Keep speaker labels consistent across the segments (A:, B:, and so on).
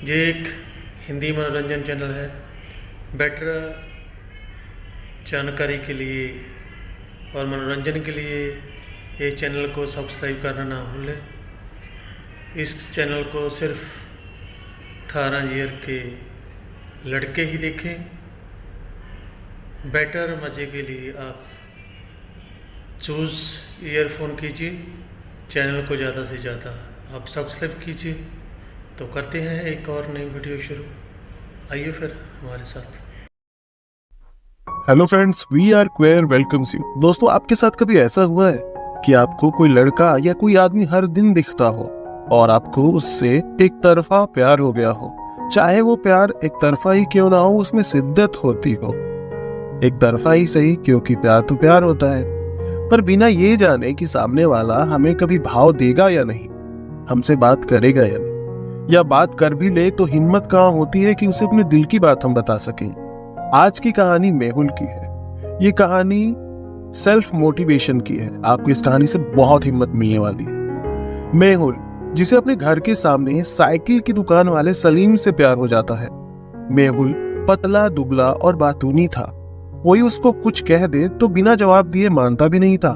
A: ये एक हिंदी मनोरंजन चैनल है। बेटर जानकारी के लिए और मनोरंजन के लिए ये चैनल को सब्सक्राइब करना ना भूलें। इस चैनल को सिर्फ 18 ईयर के लड़के ही देखें। बेटर मज़े के लिए आप चूज़ ईयरफोन कीजिए। चैनल को ज़्यादा से ज़्यादा आप सब्सक्राइब कीजिए। तो करते हैं एक और नई वीडियो शुरू। आइए फिर हमारे साथ।
B: Hello friends, we are square welcomes you. दोस्तों, आपके साथ कभी ऐसा हुआ है कि आपको कोई लड़का या कोई आदमी हर दिन दिखता हो और आपको उससे एक तरफा प्यार हो गया हो? चाहे वो प्यार एक तरफा ही क्यों ना हो, उसमें शिद्दत होती हो। एक तरफा ही सही, क्योंकि प्यार तो प्यार होता है, पर बिना ये जाने कि सामने वाला हमें कभी भाव देगा या नहीं, हमसे बात करेगा या नहीं, या बात कर भी ले तो हिम्मत कहाँ होती है कि उसे अपने दिल की बात हम बता सकें। आज की कहानी मेहुल की है। ये कहानी सेल्फ मोटिवेशन की है। आपको इस कहानी से बहुत हिम्मत मिलने वाली है। मेहुल, जिसे अपने घर के सामने साइकिल की दुकान वाले सलीम से प्यार हो जाता है। मेहुल पतला, दुबला और बातूनी था। कोई उसको कुछ कह दे तो बिना जवाब दिए मानता भी नहीं था।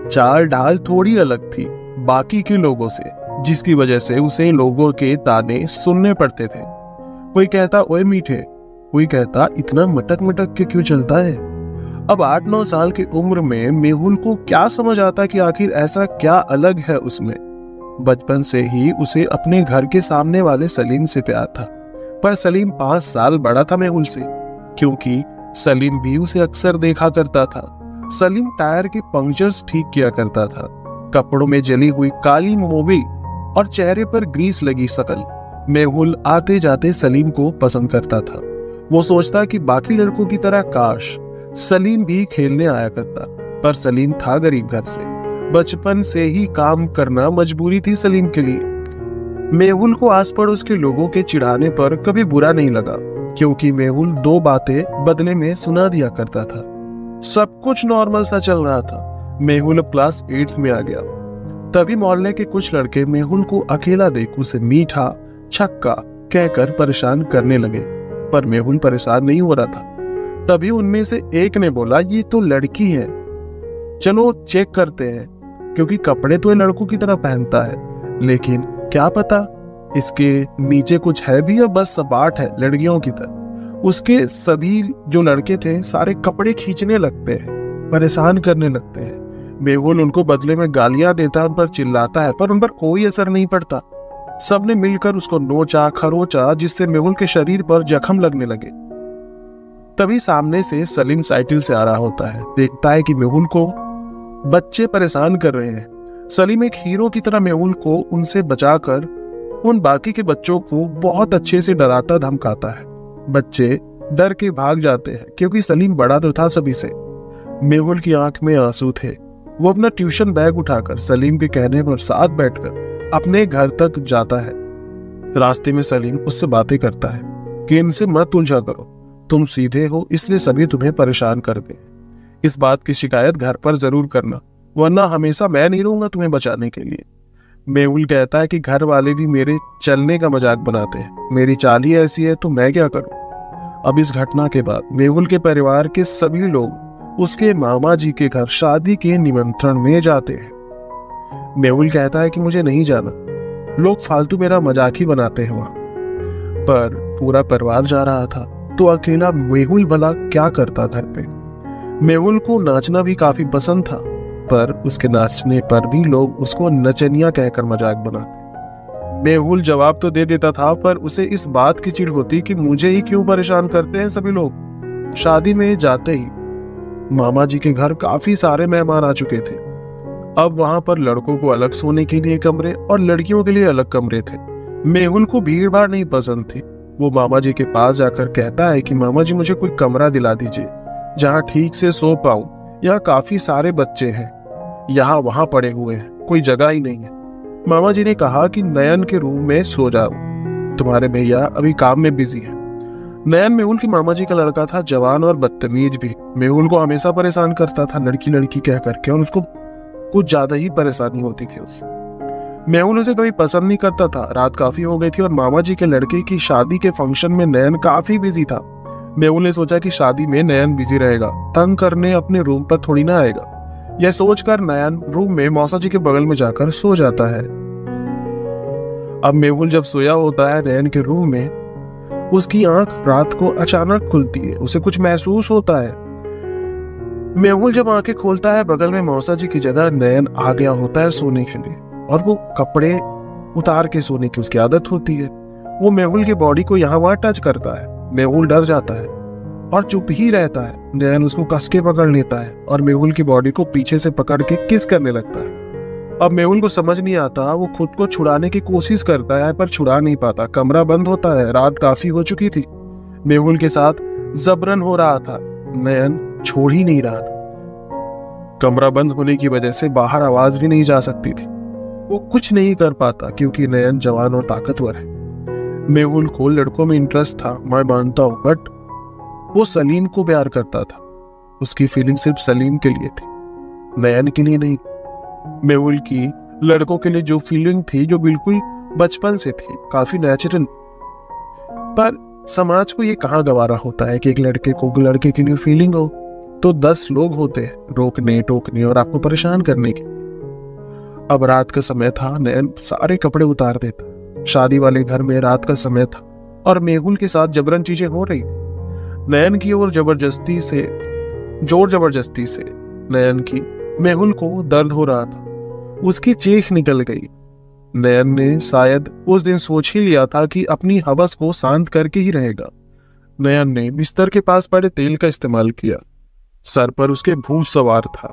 B: चाल ढाल थोड़ी अलग थी बाकी के लोगों से, जिसकी वजह से उसे लोगों के ताने सुनने पड़ते थे। कोई कहता ओए मीठे, कोई कहता इतना मटक मटक के क्यों चलता है। अब 8-9 साल की उम्र में मेहुल को क्या समझ आता कि आखिर ऐसा क्या अलग है उसमें। बचपन से ही उसे अपने घर के सामने वाले सलीम से प्यार था, पर सलीम 5 साल बड़ा था मेहुल से, क्योंकि सलीम भी उसे अक्सर देखा करता था। सलीम टायर के पंक्चर्स ठीक किया करता था। कपड़ों में जली हुई काली मोबिल और चेहरे पर ग्रीस लगी शकल। मेहुल आते जाते सलीम को पसंद करता था। वो सोचता कि बाकी लड़कों की तरह काश सलीम भी खेलने आया करता, पर सलीम था गरीब घर से। बचपन से ही काम करना मजबूरी थी सलीम के लिए। मेहुल को आस पड़ोस के लोगों के चिढ़ाने पर कभी बुरा नहीं लगा, क्योंकि मेहुल 2 बातें बदले में सुना दिया करता था। सब कुछ नॉर्मल सा चल रहा था। मेहुल क्लास 8 में आ गया। तभी मोहल्ले के कुछ लड़के मेहुल को अकेला देख उसे मीठा, छक्का कहकर परेशान करने लगे, पर मेहुल परेशान नहीं हो रहा था। तभी उनमें से एक ने बोला, ये तो लड़की है, चलो चेक करते हैं, क्योंकि कपड़े तो ये लड़कों की तरह पहनता है, लेकिन क्या पता इसके नीचे कुछ है भी या बस सपाट है लड़कियों की तरह। उसके सभी जो लड़के थे सारे कपड़े खींचने लगते हैं, परेशान करने लगते हैं। मेहुल उनको बदले में गालियां देता है, उन पर चिल्लाता है, पर उन पर कोई असर नहीं पड़ता। सबने मिलकर उसको नोचा खरोचा, जिससे मेहुल के शरीर पर जख्म लगने लगे। तभी सामने से सलीम साइकिल से आ रहा होता है। देखता है कि मेहुल को बच्चे परेशान कर रहे हैं। सलीम एक हीरो की तरह मेहुल को उनसे बचाकर उन बाकी के बच्चों को बहुत अच्छे से डराता धमकाता है। बच्चे डर के भाग जाते हैं, क्योंकि सलीम बड़ा तो था सभी से। मेहुल की आंख में आंसू थे। वो अपना ट्यूशन बैग उठाकर सलीम के कहने पर साथ बैठकर अपने घर तक जाता है। रास्ते में सलीम उससे बातें करता है कि इनसे मत उलझा करो, तुम सीधे हो इसलिए सभी तुम्हें परेशान करते हैं। इस बात की शिकायत घर पर जरूर करना, वरना हमेशा मैं नहीं रहूंगा तुम्हें बचाने के लिए। मेहुल कहता है कि घर वाले भी मेरे चलने का मजाक बनाते हैं, मेरी चाल ही ऐसी है तो मैं क्या करूं। अब इस घटना के बाद मेहुल के परिवार के सभी लोग उसके मामा जी के घर शादी के निमंत्रण में जाते हैं। मेहुल कहता है कि मुझे नहीं जाना, लोग फालतू मेरा मजाक ही बनाते हैं वहां। पर पूरा परिवार जा रहा था तो अकेला मेहुल भला क्या करता घर पे। मेहुल को नाचना भी काफी पसंद था, पर उसके नाचने पर भी लोग उसको नचनिया कहकर मजाक बनाते। मेहुल जवाब तो दे देता था, पर उसे इस बात की चिढ़ होती कि मुझे ही क्यों परेशान करते हैं सभी लोग। शादी में जाते ही मामा जी के घर काफी सारे मेहमान आ चुके थे। अब वहां पर लड़कों को अलग सोने के लिए कमरे और लड़कियों के लिए अलग कमरे थे। मेहुल को भीड़ भाड़ नहीं पसंद थी। वो मामा जी के पास जाकर कहता है कि मामा जी मुझे कोई कमरा दिला दीजिए जहाँ ठीक से सो पाऊं। यहाँ काफी सारे बच्चे हैं, यहाँ वहां पड़े हुए हैं, कोई जगह ही नहीं है। मामा जी ने कहा कि नयन के रूम में सो जाओ, तुम्हारे भैया अभी काम में बिजी है। नयन मेहुल की मामा जी का लड़का था, जवान और बदतमीज भी। मेहुल को हमेशा परेशान करता था लड़की लड़की कह करके, और उसको कुछ ज्यादा ही परेशानी होती थी उससे। मेहुल उसे कभी पसंद नहीं करता था। रात काफी हो गई थी और मामा जी के लड़के की शादी के फंक्शन में नयन काफी बिजी था। मेहुल ने सोचा कि शादी में नयन बिजी रहेगा, तंग करने अपने रूम पर थोड़ी ना आएगा। यह सोचकर नयन रूम में मौसा जी के बगल में जाकर सो जाता है। अब मेहुल जब सोया होता है नयन के रूम में, उसकी आंख रात को अचानक खुलती है। उसे कुछ महसूस होता है। मेहुल जब आंखें खोलता है, बगल में मौसा जी की जगह नयन आ गया होता है सोने के लिए, और वो कपड़े उतार के सोने की उसकी आदत होती है। वो मेहुल की बॉडी को यहाँ वहां टच करता है। मेहुल डर जाता है और चुप ही रहता है। नयन उसको कस के पकड़ लेता है और मेहुल की बॉडी को पीछे से पकड़ के किस करने लगता है। अब मेहुल को समझ नहीं आता। वो खुद को छुड़ाने की कोशिश करता है पर छुड़ा नहीं पाता। कमरा बंद होता है। रात काफी हो चुकी थी। मेहुल के साथ जबरन हो रहा था। नयन छोड़ ही नहीं रहा था। कमरा बंद होने की वजह से बाहर आवाज भी नहीं जा सकती थी। वो कुछ नहीं कर पाता क्योंकि नयन जवान और ताकतवर है। मेहुल को लड़कों में इंटरेस्ट था, मैं मानता हूं, बट वो सलीम को प्यार करता था। उसकी फीलिंग सिर्फ सलीम के लिए थी, नयन के लिए नहीं। मेहुल की लड़कों के लिए जो फीलिंग थी, जो बिल्कुल बचपन से थी, काफी नेचुरल। पर समाज को ये कहाँ गवारा होता है कि एक लड़के को लड़के के लिए फीलिंग हो तो 10 लोग होते हैं रोकने टोकने और आपको परेशान करने के। अब रात का समय था। नयन सारे कपड़े उतार देता। शादी वाले घर में रात का समय था और मेहुल के साथ जबरन चीजें हो रही थी। नयन की ओर जोर जबरदस्ती से नयन की मेहुल को दर्द हो रहा था। उसकी चीख निकल गई। नयन ने शायद उस दिन सोच ही लिया था कि अपनी हवस को शांत करके ही रहेगा। नयन ने बिस्तर के पास पड़े तेल का इस्तेमाल किया। सर पर उसके भूत सवार था।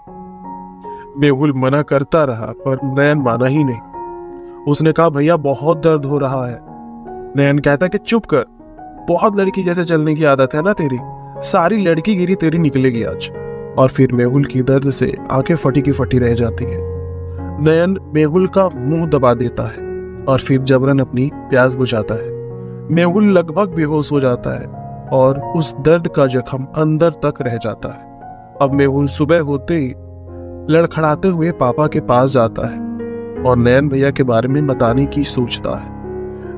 B: मेहुल मना करता रहा पर नयन माना ही नहीं। उसने कहा, भैया बहुत दर्द हो रहा है। नयन कहता कि चुप कर, बहुत लड़की जैसे चलने की आदत है ना तेरी, सारी लड़की गिरी तेरी निकलेगी आज। और फिर मेहुल की दर्द से आंखें फटी की फटी रह जाती है। नयन मेहुल का मुंह दबा देता है और फिर जबरन अपनी प्यास बुझाता है। मेहुल लगभग बेहोश हो जाता है और उस दर्द का जख्म अंदर तक रह जाता है। अब मेहुल सुबह होते ही लड़खड़ाते हुए पापा के पास जाता है और नयन भैया के बारे में बताने की सोचता है।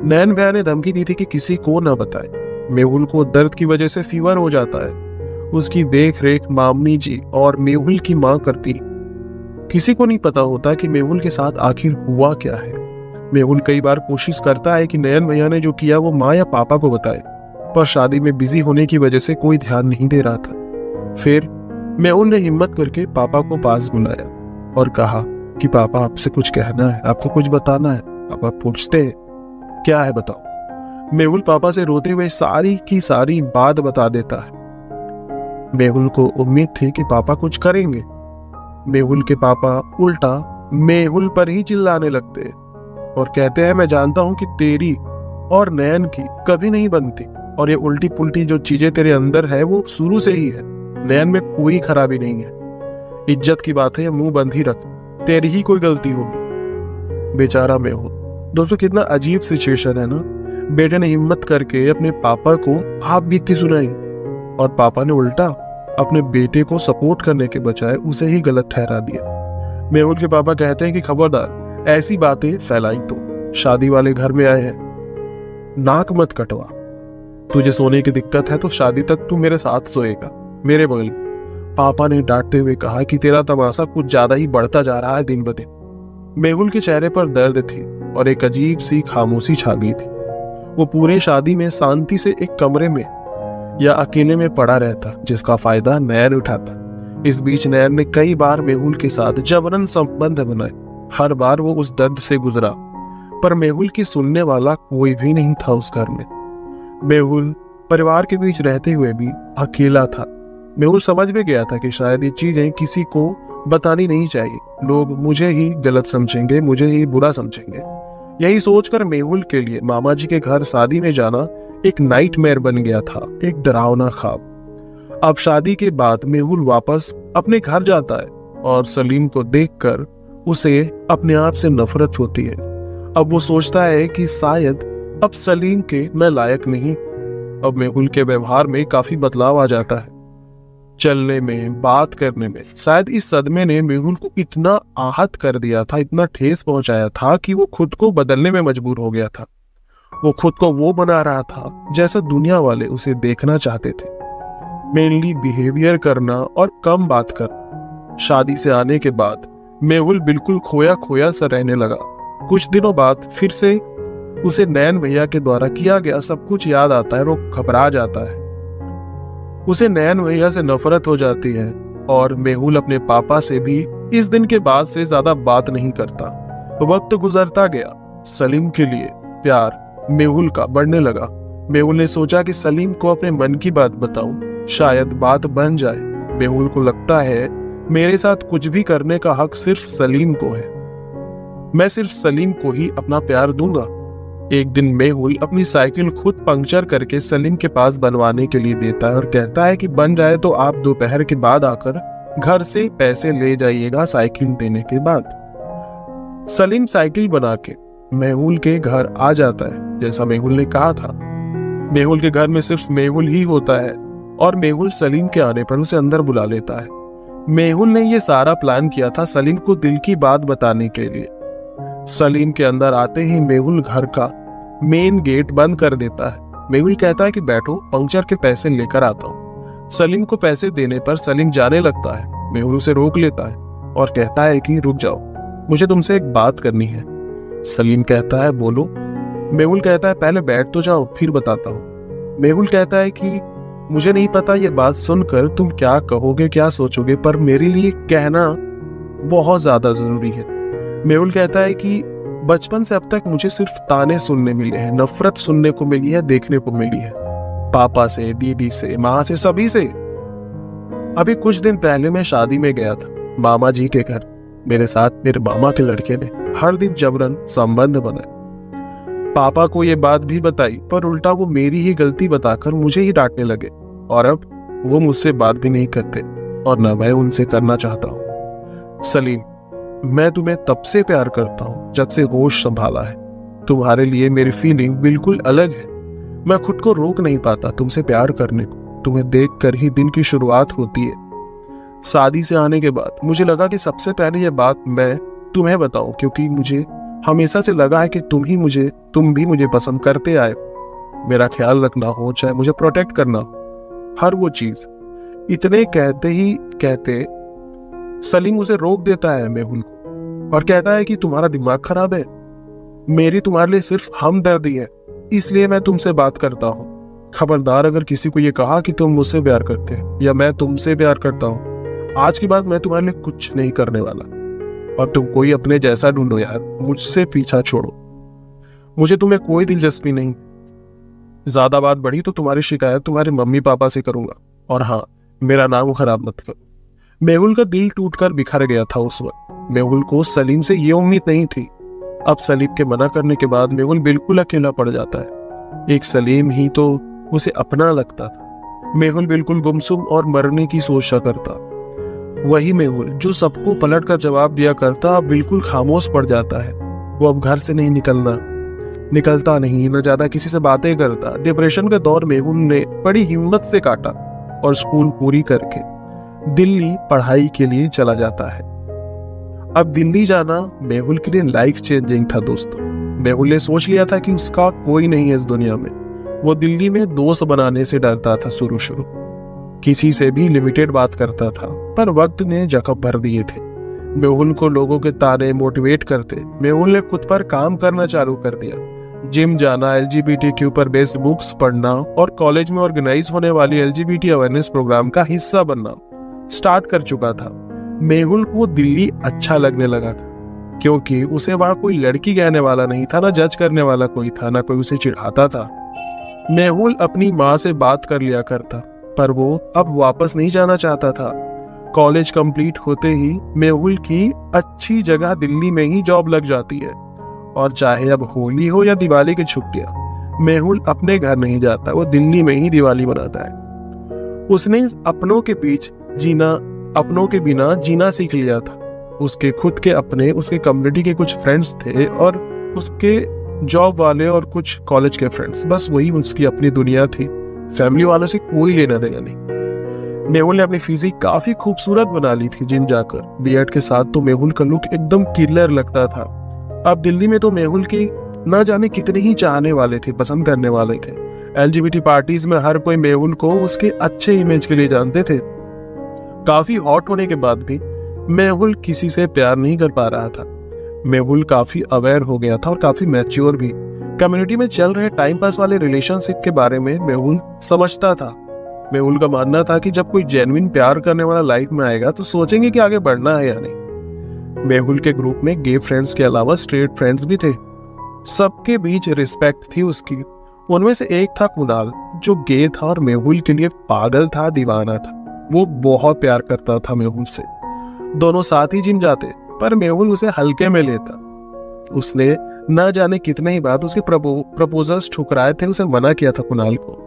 B: नयन भैया ने धमकी दी थी कि किसी को न बताए। मेहुल को दर्द की वजह से फीवर हो जाता है। उसकी देख रेख मामी जी और मेहुल की माँ करती। किसी को नहीं पता होता कि मेहुल के साथ आखिर हुआ क्या है। मेहुल कई बार कोशिश करता है कि नयन भैया ने जो किया वो माँ या पापा को बताए, पर शादी में बिजी होने की वजह से कोई ध्यान नहीं दे रहा था। फिर मेहुल ने हिम्मत करके पापा को पास बुलाया और कहा कि पापा आपसे कुछ कहना है, आपको कुछ बताना है। पापा पूछते हैं, क्या है बताओ। मेहुल पापा से रोते हुए सारी की सारी बात बता देता है। मेहुल को उम्मीद थी कि पापा कुछ करेंगे। मेहुल के पापा उल्टा मेहुल पर ही चिल्लाने लगते और कहते हैं, मैं जानता हूं कि तेरी और नयन की कभी नहीं बनती और ये उल्टी पुल्टी जो चीजें तेरे अंदर है वो शुरू से ही है। नयन में कोई खराबी नहीं है। इज्जत की बात है, मुंह बंद ही रख, तेरी ही कोई गलती होगी। बेचारा मेहुल। दोस्तों कितना अजीब सिचुएशन है ना। बेटे ने हिम्मत करके अपने पापा को आप बीती सुनाई और पापा ने उल्टा अपने बेटे को सपोर्ट करने के बजाय उसे ही गलत ठहरा दिया। मेहुल के पापा कहते हैं कि खबरदार ऐसी बातें फैलाई तो शादी वाले घर में आए हैं, नाक मत कटवा। तुझे सोने की दिक्कत है तो शादी तक तू मेरे साथ सोएगा, मेरे बगल। पापा ने डांटते हुए कहा कि तेरा तमाशा कुछ ज्यादा ही बढ़ता जा रहा है दिन ब दिन। मेहुल के चेहरे पर दर्द थी और एक अजीब सी खामोशी छा गई थी। वो पूरे शादी में शांति से एक कमरे में या अकेले में पड़ा रहता, जिसका फायदा नयन उठाता। इस बीच नयन ने कई बार मेहुल के साथ जबरन संबंध बनाए। हर बार वो उस दर्द से गुजरा, पर मेहुल की सुनने वाला कोई भी नहीं था उस घर में। मेहुल परिवार के बीच रहते हुए भी अकेला था। मेहुल समझ में गया था कि शायद ये चीजें किसी को बतानी नहीं चाहिए, लोग मुझे ही गलत समझेंगे, मुझे ही बुरा समझेंगे। यही सोचकर मेहुल के लिए मामा जी के घर शादी में जाना एक नाइटमेयर बन गया था, एक डरावना ख्वाब। अब शादी के बाद मेहुल वापस अपने घर जाता है और सलीम को देखकर उसे अपने आप से नफरत होती है। अब वो सोचता है कि शायद अब सलीम के मैं लायक नहीं। अब मेहुल के व्यवहार में काफी बदलाव आ जाता है। चलने में, बात करने में। शायद इस सदमे ने मेहुल को इतना आहत कर दिया था, इतना ठेस पहुंचाया था कि वो खुद को बदलने में मजबूर हो गया था। वो खुद को वो बना रहा था जैसा दुनिया वाले उसे देखना चाहते थे। मेनली बिहेवियर करना और कम बात करना। शादी से आने के बाद मेहुल बिल्कुल खोया खोया सा रहने लगा। कुछ दिनों बाद फिर से उसे नयन भैया के द्वारा किया गया सब कुछ याद आता है। वो घबरा जाता है। उसे नयन भैया से नफरत हो जाती है और मेहुल अपने पापा से भी इस दिन के बाद से ज्यादा बात नहीं करता। वक्त गुजरता गया। सलीम के लिए प्यार मेहुल का बढ़ने लगा। मेहुल ने सोचा कि सलीम को अपने मन की बात बताऊं, शायद बात बन जाए। मेहुल को लगता है मेरे साथ कुछ भी करने का हक सिर्फ सलीम को है। मैं सिर्फ सलीम को ही अपना प्यार दूंगा। एक दिन मेहुल अपनी साइकिल खुद पंक्चर करके सलीम के पास बनवाने के लिए देता है और कहता है कि बन जाए तो आप दोपहर के बाद आकर घर से पैसे ले जाइएगा साइकिल देने के बाद। सलीम साइकिल बना के मेहुल के घर आ जाता है जैसा मेहुल ने कहा था। मेहुल के घर में सिर्फ मेहुल ही होता है और मेहुल सलीम के आने पर उसे अंदर बुला लेता है। मेहुल ने यह सारा प्लान किया था सलीम को दिल की बात बताने के लिए। सलीम के अंदर आते ही मेहुल घर का मेन गेट बंद कर देता है। मेहुल कहता है कि बैठो, पंक्चर के पैसे लेकर आता हूँ। सलीम को पैसे देने पर सलीम जाने लगता है। मेहुल उसे रोक लेता है और कहता है कि रुक जाओ, मुझे तुमसे एक बात करनी है। सलीम कहता है बोलो। मेहुल कहता है पहले बैठ तो जाओ, फिर बताता हूँ। मेहुल कहता है कि मुझे नहीं पता ये बात सुनकर तुम क्या कहोगे, क्या सोचोगे, पर मेरे लिए कहना बहुत ज्यादा जरूरी है। मेहुल कहता है कि बचपन से अब तक मुझे सिर्फ ताने सुनने मिले हैं, नफरत सुनने को मिली है, देखने को मिली है, पापा से, दीदी से, माँ से, सभी से। अभी कुछ दिन पहले मैं शादी में गया था मामा जी के घर। मेरे साथ मेरे मामा के लड़के ने हर दिन जबरन संबंध बनाए। पापा को ये बात भी बताई पर उल्टा वो मेरी ही गलती बताकर मुझे ही डांटने लगे और अब वो मुझसे बात भी नहीं करते और न मैं उनसे करना चाहता हूँ। सलीम, मैं तुम्हें तब से प्यार करता हूँ जब से होश संभाला है। तुम्हारे लिए मेरी फीलिंग बिल्कुल अलग है। मैं खुद को रोक नहीं पाता तुमसे प्यार करने को। तुम्हें देखकर ही दिन की शुरुआत होती है। शादी से आने के बाद मुझे लगा कि सबसे पहले ये बात मैं तुम्हें बताऊं, क्योंकि मुझे हमेशा से लगा है कि तुम भी मुझे पसंद करते आए। मेरा ख्याल रखना हो, चाहे मुझे प्रोटेक्ट करना हो, हर वो चीज। इतने कहते ही कहते सलीम उसे रोक देता है मेहुल को और कहता है कि तुम्हारा दिमाग खराब है। मेरी तुम्हारे लिए सिर्फ हमदर्दी है, इसलिए मैं तुमसे बात करता हूँ। खबरदार अगर किसी को ये कहा कि तुम मुझसे प्यार करते हो या मैं तुमसे प्यार करता हूँ, आज के बाद मैं तुम्हारे लिए कुछ नहीं करने वाला और तुम कोई अपने जैसा ढूंढो यार, मुझसे पीछा छोड़ो। मुझे तुम्हें कोई दिलचस्पी नहीं। ज्यादा बात बढ़ी तो तुम्हारी शिकायत तुम्हारे मम्मी पापा से करूंगा और हाँ, मेरा नाम खराब मत करो। मेहुल का दिल टूटकर बिखर गया था उस वक्त। मेहुल को सलीम से ये उम्मीद नहीं थी। अब सलीम के मना करने के बाद मेहुल बिल्कुल अकेला पड़ जाता है। एक सलीम ही तो उसे अपना लगता था। मेहुल बिल्कुल गुमसुम और मरने की सोचा करता। वही मेहुल जो सबको पलट कर जवाब दिया करता अब बिल्कुल खामोश पड़ जाता है। वो अब घर से नहीं निकलता नहीं, न ज्यादा किसी से बातें करता। डिप्रेशन का दौर मेहुल ने बड़ी हिम्मत से काटा और स्कूल पूरी करके दिल्ली पढ़ाई के लिए चला जाता है। अब दिल्ली जाना मेहुल के लिए लाइफ चेंजिंग था दोस्तों। मेहुल ने सोच लिया था कि उसका कोई नहीं है इस दुनिया में। वो दिल्ली में दोस्त बनाने से डरता था। शुरू किसी से भी लिमिटेड बात करता था, पर वक्त ने जख्म भर दिए थे। मेहुल को लोगों के ताने मोटिवेट करते मेहुल ने खुद पर काम करना चालू कर दिया। जिम जाना, LGBTQ पर बेस्ड बुक्स पढ़ना और कॉलेज में ऑर्गेनाइज होने वाली LGBT अवेयरनेस प्रोग्राम का हिस्सा बनना स्टार्ट कर चुका था। मेहुल को दिल्ली अच्छा लगने लगा था क्योंकि उसे वहां कोई लड़की कहने वाला नहीं था, ना जज करने वाला कोई था, ना कोई उसे चिढ़ाता था। मेहुल अपनी माँ से बात कर लिया करता, पर वो अब वापस नहीं जाना चाहता था। कॉलेज कंप्लीट होते ही मेहुल की अच्छी जगह दिल्ली में ही जॉब लग जाती है और चाहे अब होली हो या दिवाली की छुट्टियां, मेहुल अपने घर नहीं जाता, वो दिल्ली में ही दिवाली मनाता है। उसने अपनों के बिना जीना सीख लिया था। उसके खुद के अपने, उसके कम्युनिटी के कुछ फ्रेंड्स थे और उसके जॉब वाले और कुछ कॉलेज के फ्रेंड्स, बस वही उसकी अपनी दुनिया थी। फैमिली वालों से कोई लेना देना नहीं। मेहुल ने अपनी फिजिक काफी खूबसूरत बना ली थी जिम जाकर। बियर्ड के साथ तो मेहुल का लुक एकदम किलर लगता था। अब दिल्ली में तो मेहुल की न जाने कितने ही चाहने वाले थे, पसंद करने वाले थे। LGBT पार्टीज में हर कोई मेहुल को उसके अच्छे इमेज के लिए जानते थे। काफी हॉट होने के बाद भी मेहुल किसी से प्यार नहीं कर पा रहा था। मेहुल काफी अवेयर हो गया था और काफी मैच्योर भी। कम्युनिटी में चल रहे टाइम पास वाले रिलेशनशिप के बारे में मेहुल समझता था। मेहुल का मानना था कि जब कोई जेन्युइन प्यार करने वाला लाइफ में आएगा तो सोचेंगे कि आगे बढ़ना है या नहीं। मेहुल के ग्रुप में गे फ्रेंड्स के अलावा स्ट्रेट फ्रेंड्स भी थे। सबके बीच रिस्पेक्ट थी उसकी। उनमें से एक था कुणाल, जो गे था और मेहुल के लिए पागल था, दीवाना था। वो बहुत प्यार करता था मेहुल से। दोनों साथ ही जिम जाते, पर मेहुल उसे हल्के में लेता। उसने न जाने कितने ही बार उसके प्रपोजल्स ठुकराए थे, उसे मना किया था कुणाल को।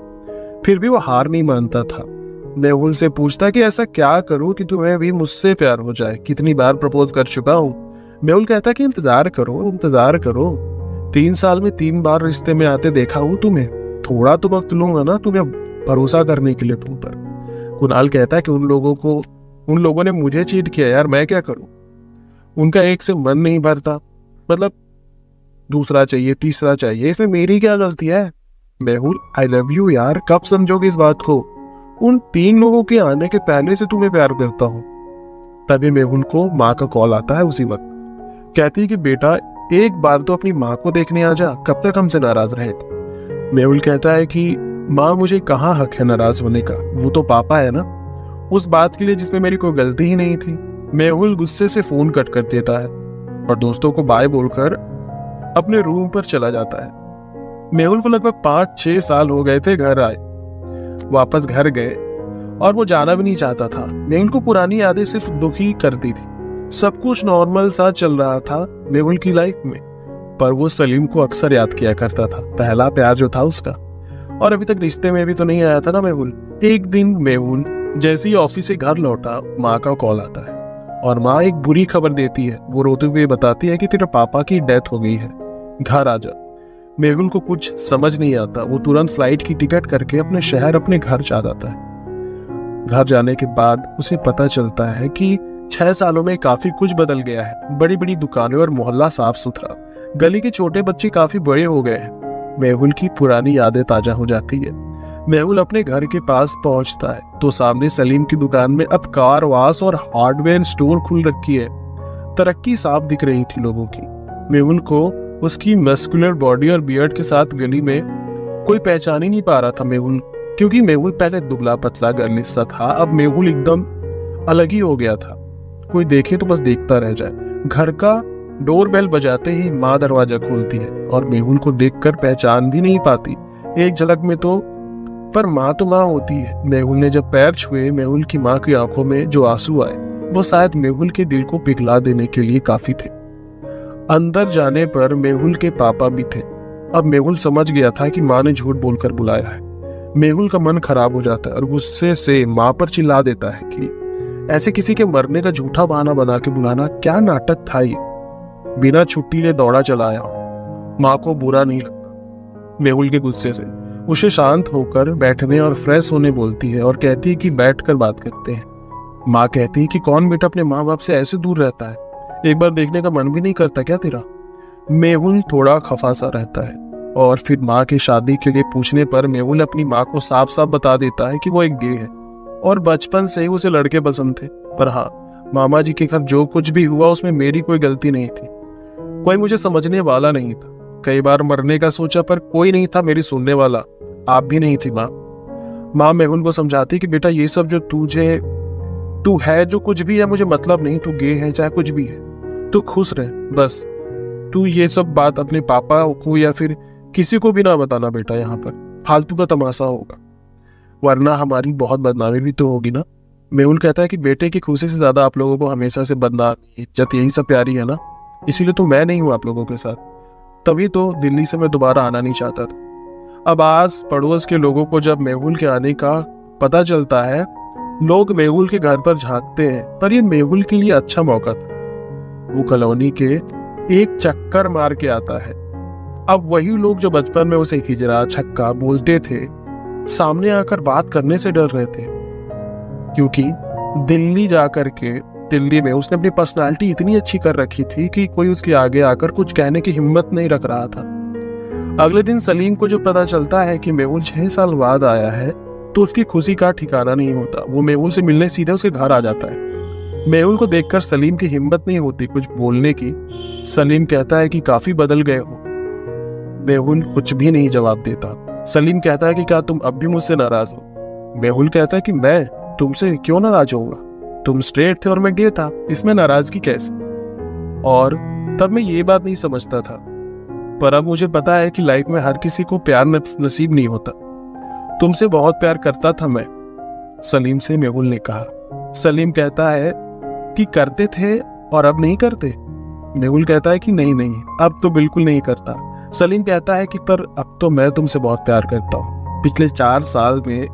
B: फिर भी वो हार नहीं मानता था। मेहुल से पूछता कि ऐसा क्या करूं कि तुम्हें भी मुझसे प्यार हो जाए, कितनी बार प्रपोज कर चुका हूं। मेहुल कहता कि इंतजार करो, इंतजार करो। 3 साल में 3 बार रिश्ते में आते देखा हूं तुम्हें, थोड़ा तो वक्त लूंगा ना तुम्हें भरोसा करने के लिए तुम पर। कुणाल कहता है कि उन लोगों ने मुझे चीट किया यार, मैं क्या करूं। उनका एक से मन नहीं भरता, मतलब दूसरा चाहिए, तीसरा चाहिए, इसमें मेरी क्या गलती है। मेहुल आई लव यू यार, कब समझोगे इस बात को। उन 3 लोगों के आने के पहले से तुम्हें प्यार करता हूं। तभी मेहुल को माँ का कॉल आता है उसी वक्त। कहती है कि बेटा एक बार तो अपनी माँ को देखने आ जा, कब तक हमसे नाराज रहेगा। मेहुल कहता है कि माँ मुझे कहाँ हक है नाराज होने का, वो तो पापा है ना, उस बात के लिए जिसमें मेरी कोई गलती ही नहीं थी। मेहुल गुस्से से फोन कट कर देता है और दोस्तों को बाय बोलकर अपने रूम पर चला जाता है। मेहुल को लगभग 5-6 साल हो गए थे घर आए। वापस घर गए और वो जाना भी नहीं चाहता था। मेहुल को पुरानी यादें सिर्फ दुखी करती थी। सब कुछ नॉर्मल सा चल रहा था मेहुल की लाइफ में, पर वो सलीम को अक्सर याद किया करता था, पहला प्यार जो था उसका। और अभी तक रिश्ते में भी तो नहीं आया था ना मेहुल। एक दिन मेहुल जैसे ही ऑफिस से घर लौटा, माँ का कॉल आता है और माँ एक बुरी खबर देती है। वो रोते हुए बताती है कि तेरे पापा की डेथ हो गई है, घर आ जा। मेहुल को कुछ समझ नहीं आता। वो तुरंत फ्लाइट की टिकट करके अपने शहर, अपने घर जा जाता है। घर जाने के बाद उसे पता चलता है कि 6 सालों में काफी कुछ बदल गया है। बड़ी बड़ी दुकानें और मोहल्ला साफ सुथरा, गली के छोटे बच्चे काफी बड़े हो गए हैं। मेहुल की पुरानी यादें ताजा हो जाती है। मेहुल अपने घर के पास पहुंचता है तो सामने सलीम की दुकान में अब कार वाश और हार्डवेयर स्टोर खुल रखी है। तरक्की साफ दिख रही थी लोगों की। मेहुल को उसकी मस्कुलर बॉडी और बियर्ड के साथ गली में कोई पहचान ही नहीं पा रहा था मेहुल, क्योंकि मेहुल पहले दुबला पतला गर्लिश सा था। अब मेहुल एकदम अलग ही हो गया था। कोई देखे तो बस देखता रह जाए। घर का डोरबेल बजाते ही माँ दरवाजा खोलती है और मेहुल को देखकर पहचान भी नहीं पाती एक झलक में तो, पर माँ तो माँ होती है। मेहुल ने जब पैर छुए, मेहुल की माँ की आंखों में जो आंसू आए वो शायद मेहुल के दिल को पिघला देने के लिए काफी थे। अंदर जाने पर मेहुल के पापा भी थे। अब मेहुल समझ गया था कि माँ ने झूठ बोलकर बुलाया है। मेहुल का मन खराब हो जाता है और गुस्से से माँ पर चिल्ला देता है कि ऐसे किसी के मरने का झूठा बहाना बना के बुलाना क्या नाटक था ये। बिना छुट्टी ले दौड़ा चला आया। माँ को बुरा नहीं लगता मेहुल के गुस्से से। उसे शांत होकर बैठने और फ्रेश होने बोलती है और कहती है कि बैठकर बात करते हैं। माँ कहती है कि कौन बेटा अपने माँ बाप से ऐसे दूर रहता है, एक बार देखने का मन भी नहीं करता क्या तेरा। मेहुल थोड़ा खफा सा रहता है और फिर माँ की शादी के लिए पूछने पर मेहुल अपनी माँ को साफ साफ बता देता है कि वो एक गे है और बचपन से ही उसे लड़के पसंद थे। पर हाँ, मामा जी के घर जो कुछ भी हुआ उसमें मेरी कोई गलती नहीं थी। कोई मुझे समझने वाला नहीं था। कई बार मरने का सोचा पर कोई नहीं था मेरी सुनने वाला, आप भी नहीं थी माँ। माँ मेहुल को समझाती कि बेटा ये सब जो तू है, जो कुछ भी है मुझे मतलब नहीं। तू गे है चाहे कुछ भी है, तू खुश रह बस। तू ये सब बात अपने पापा को या फिर किसी को भी ना बताना बेटा, यहाँ पर फालतू का तमाशा होगा, वरना हमारी बहुत बदनामी भी तो होगी ना। मेहुल कहता है कि बेटे की खुशी से ज्यादा आप लोगों को हमेशा से बदनामी, इज्जत यही सब प्यारी है ना, इसीलिए तो मैं नहीं हूँ आप लोगों के साथ। तभी तो दिल्ली से मैं दोबारा आना नहीं चाहता था। अब आस पड़ोस के लोगों को जब मेहुल के आने का पता चलता है, लोग मेहुल के घर पर झांकते हैं, पर यह मेहुल के लिए अच्छा मौका था। वो कॉलोनी के एक चक्कर मार के आता है। अब वही लोग जो बचपन में उसे हिजरा छक्का बोलते थे, सामने आकर बात करने से डर रहे थे। क्योंकि दिल्ली में उसने अपनी पर्सनालिटी इतनी अच्छी कर रखी थी कि कोई उसके आगे आकर कुछ कहने की हिम्मत नहीं रख रहा था। अगले दिन सलीम को जो पता चलता है कि मेहुल 6 साल बाद आया है तो उसकी खुशी का ठिकाना नहीं होता। वो मेहुल से मिलने सीधे उसके घर आ जाता है। मेहुल को देखकर सलीम की हिम्मत नहीं होती कुछ बोलने की। सलीम कहता है कि काफी बदल गए हो। मेहुल कुछ भी नहीं जवाब देता। सलीम कहता है कि क्या तुम अब भी मुझसे नाराज हो? मेहुल कहता है कि मैं तुमसे क्यों नाराज होऊंगा, तुम स्ट्रेट थे और मैं गे था, इसमें नाराजगी कैसे? और तब मैं ये बात नहीं समझता था, पर अब मुझे पता है कि लाइफ में हर किसी को प्यार नसीब नहीं होता। तुमसे बहुत प्यार करता था मैं, सलीम से मेहुल ने कहा। सलीम कहता है कि करते थे और अब नहीं करते। मेहुल कहता है कि नहीं, अब तो बिल्कुल नहीं करता। सलीम कहता है कि पर अब तो मैं तुमसे बहुत प्यार करता हूँ। पिछले 4 साल में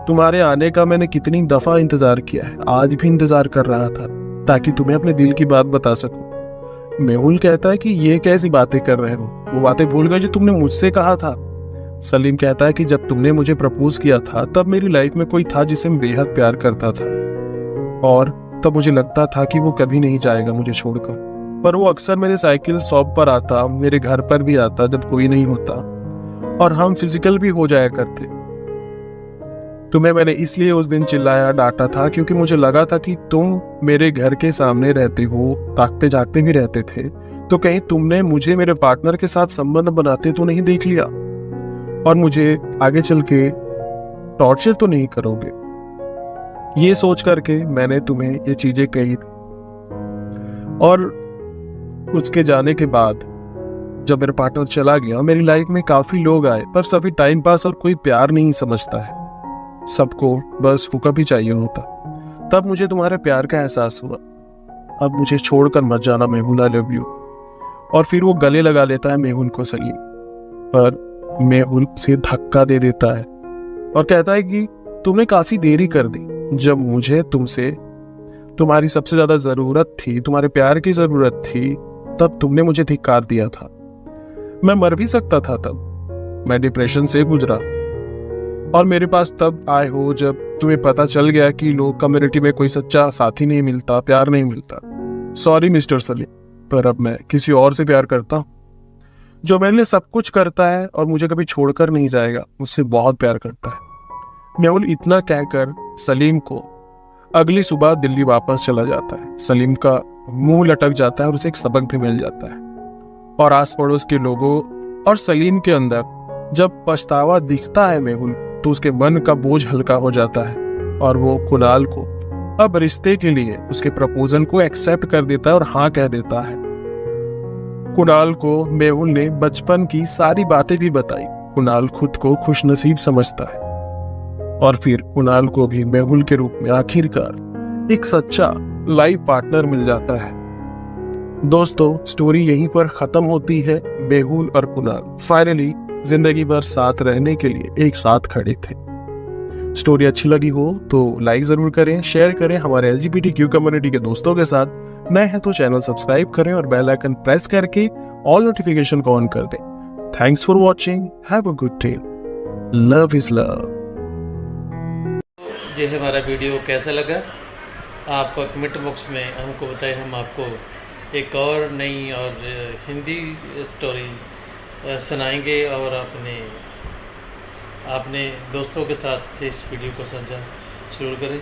B: तुम्हारे आने का मैंने कितनी दफा इंतजार किया है, आज भी इंतजार कर रहा था ताकि तुम्हें अपने दिल की बात बता सकूं। मेहुल कहता है कि ये कैसी बातें कर रहे हो, वो बातें भूल गए जो तुमने मुझसे कहा था। सलीम कहता है कि जब तुमने मुझे प्रपोज किया था तब मेरी लाइफ में कोई था जिसे मैं बेहद प्यार करता था, और तब मुझे लगता था कि वो कभी नहीं जाएगा मुझे छोड़कर। पर वो अक्सर मेरे साइकिल शॉप पर आता, मेरे घर पर भी आता जब कोई नहीं होता, और हम फिजिकल भी हो जाया करते। तुम्हें मैंने इसलिए उस दिन चिल्लाया डांटा था क्योंकि मुझे लगा था कि तुम मेरे घर के सामने रहते हो, ताकते जागते भी रहते थे, तो कहीं तुमने मुझे मेरे पार्टनर के साथ संबंध बनाते तो नहीं देख लिया, और मुझे आगे चल के टॉर्चर तो नहीं करोगे। ये सोच करके मैंने तुम्हें ये चीजें कही थी। और उसके जाने के बाद जब मेरा पार्टनर चला गया, मेरी लाइफ में काफी लोग आए, पर सभी टाइम पास और कोई प्यार नहीं समझता है। सबको बस हुकअप ही चाहिए होता। तब मुझे तुम्हारे प्यार का एहसास हुआ। अब मुझे छोड़कर मत जाना मेहुल, आई लव यू। और फिर वो गले लगा लेता है मेहुल को सलीम, पर मेहुल से धक्का दे देता है और कहता है कि तुमने काफी देरी कर दी। जब मुझे तुमसे तुम्हारी सबसे ज्यादा जरूरत थी, तुम्हारे प्यार की जरूरत थी, तब तुमने मुझे धिक्कार दिया था। मैं मर भी सकता था तब, मैं डिप्रेशन से गुजरा, और मेरे पास तब आए हो जब तुम्हें पता चल गया कि लोग कम्युनिटी में कोई सच्चा साथी नहीं मिलता, प्यार नहीं मिलता। सॉरी मिस्टर सलीम, पर अब मैं किसी और से प्यार करता हूँ जो मेरे लिए सब कुछ करता है और मुझे कभी छोड़कर नहीं जाएगा, मुझसे बहुत प्यार करता है। मेहुल इतना कहकर सलीम को अगली सुबह दिल्ली वापस चला जाता है। सलीम का मुंह लटक जाता है और उसे एक सबक भी मिल जाता है, और आस पड़ोस के लोगों और सलीम के अंदर जब पछतावा दिखता है मेहुल, तो उसके मन का बोझ हल्का हो जाता है, और वो कुणाल को अब रिश्ते के लिए उसके प्रपोजल को एक्सेप्ट कर देता है और हाँ कह देता है। कुणाल को मेहुल ने बचपन की सारी बातें भी बताई। कुणाल खुद को खुशनसीब समझता है, और फिर कुणाल को भी मेहुल के रूप में आखिरकार एक सच्चा लाइफ पार्टनर मिल जाता है। दोस्तों, स्टोरी यहीं पर खत्म होती है। मेहुल और कुणाल फाइनली जिंदगी भर साथ रहने के लिए एक साथ खड़े थे। स्टोरी अच्छी लगी हो तो लाइक जरूर करें, शेयर करें हमारे LGBTQ कम्युनिटी के दोस्तों के साथ। नए हैं तो चैनल सब्सक्राइब करें और बेल आइकन प्रेस करके ऑल नोटिफिकेशन को ऑन कर दें। Thanks for watching, have a good day, love is love.
A: ये हमारा वीडियो कैसा लगा आप कमेंट बॉक्स में हमको बताएं। हम आपको एक और नई और हिंदी स्टोरी सुनाएंगे, और अपने दोस्तों के साथ इस वीडियो को साझा जरूर करें।